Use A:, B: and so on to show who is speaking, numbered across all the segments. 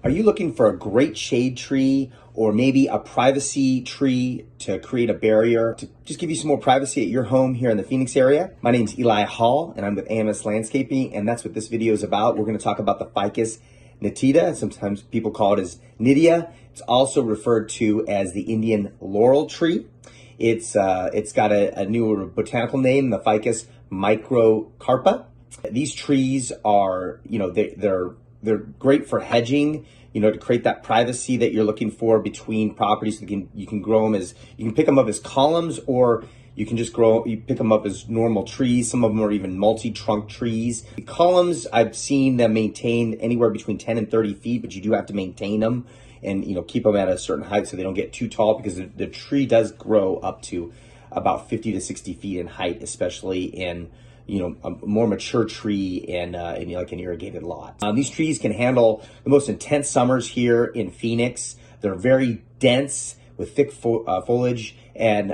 A: Are you looking for a great shade tree or maybe a privacy tree to create a barrier to just give you some more privacy at your home here in the Phoenix area? My name's Eli Hall and I'm with AMS Landscaping, and that's what this video is about. We're going to talk about the Ficus Nitida. Sometimes people call it as Nidia. It's also referred to as the Indian laurel tree. It's got a newer botanical name, the Ficus Microcarpa. These trees are, they're great for hedging, to create that privacy that you're looking for between properties. You can grow them you can pick them up as columns, or you can just pick them up as normal trees. Some of them are even multi-trunk trees. The columns, I've seen them maintain anywhere between 10 and 30 feet, but you do have to maintain them and, keep them at a certain height so they don't get too tall, because the tree does grow up to about 50 to 60 feet in height, especially in a more mature tree in like an irrigated lot. These trees can handle the most intense summers here in Phoenix. They're very dense with thick foliage, and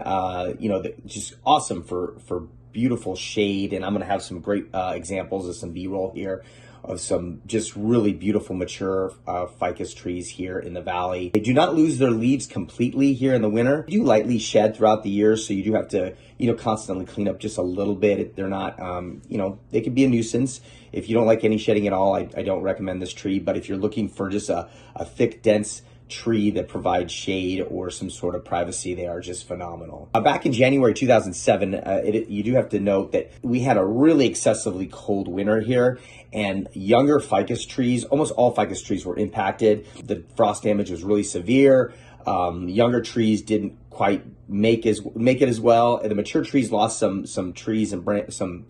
A: just awesome for beautiful shade. And I'm going to have some great examples of some B-roll here of some just really beautiful mature ficus trees here in the valley. They do not lose their leaves completely here in the winter. They do lightly shed throughout the year, so you do have to constantly clean up just a little bit. They're not they can be a nuisance. If you don't like any shedding at all, I don't recommend this tree. But if you're looking for just a thick, dense tree that provides shade or some sort of privacy, they are just phenomenal. Back in January 2007, you do have to note that we had a really excessively cold winter here, and younger ficus trees, almost all ficus trees, were impacted. The frost damage was really severe. Younger trees didn't quite make it as well, and the mature trees lost some trees and some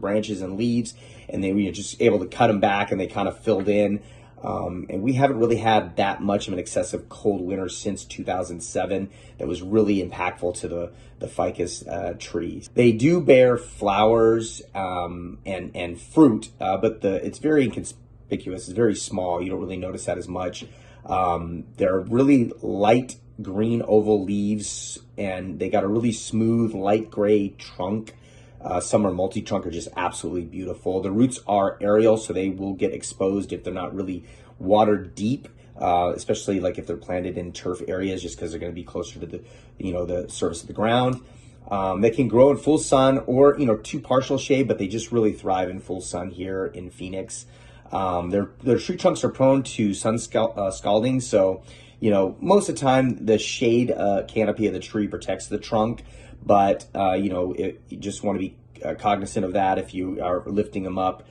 A: branches and leaves, and they were just able to cut them back, and they kind of filled in. And we haven't really had that much of an excessive cold winter since 2007 that was really impactful to the ficus trees. They do bear flowers and fruit, but it's very inconspicuous. It's very small. You don't really notice that as much. They're really light green oval leaves, and they got a really smooth light gray trunk. Some are multi-trunk, are just absolutely beautiful. The roots are aerial, so they will get exposed if they're not really water deep, especially like if they're planted in turf areas, just because they're going to be closer to the surface of the ground. They can grow in full sun or too partial shade, but they just really thrive in full sun here in Phoenix. Their tree trunks are prone to sun scalding, so most of the time the shade canopy of the tree protects the trunk. But, you just want to be cognizant of that if you are lifting them up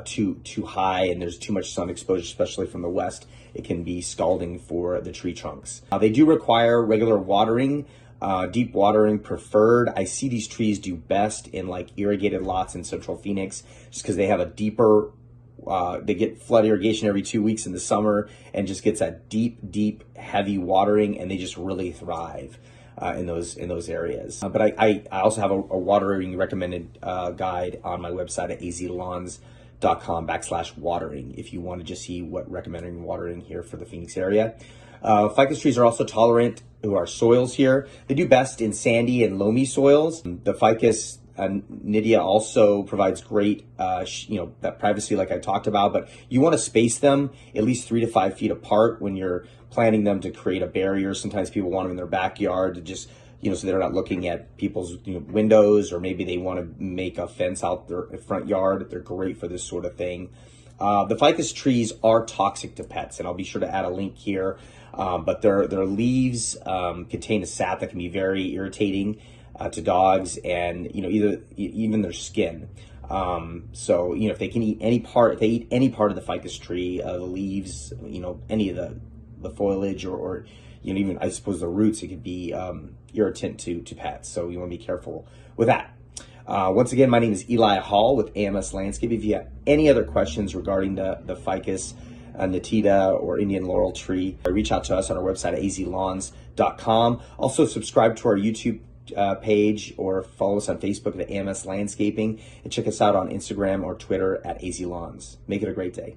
A: too high and there's too much sun exposure, especially from the west. It can be scalding for the tree trunks. They do require regular watering, deep watering preferred. I see these trees do best in like irrigated lots in central Phoenix, just because they have a deeper, they get flood irrigation every 2 weeks in the summer, and just gets that deep, heavy watering, and they just really thrive in those areas. But I also have a watering recommended guide on my website at AZLawns.com/watering if you want to just see what recommending watering here for the Phoenix area. Ficus trees are also tolerant to our soils here. They do best in sandy and loamy soils. The Ficus Nidia also provides great, that privacy like I talked about, but you want to space them at least 3 to 5 feet apart when you're planting them to create a barrier. Sometimes people want them in their backyard to just, so they're not looking at people's windows, or maybe they want to make a fence out their front yard. They're great for this sort of thing. The ficus trees are toxic to pets, and I'll be sure to add a link here, but their leaves contain a sap that can be very irritating to dogs, and even their skin. So if they can eat any part, if they eat any part of the ficus tree, the leaves, any of the foliage, or even I suppose the roots, it could be irritant to pets. So you want to be careful with that. Once again, my name is Eli Hall with AMS Landscaping. If you have any other questions regarding the Ficus Nitida or Indian laurel tree, reach out to us on our website at AZLawns.com. Also subscribe to our YouTube page, or follow us on Facebook at AMS Landscaping, and check us out on Instagram or Twitter at AZLawns. Make it a great day.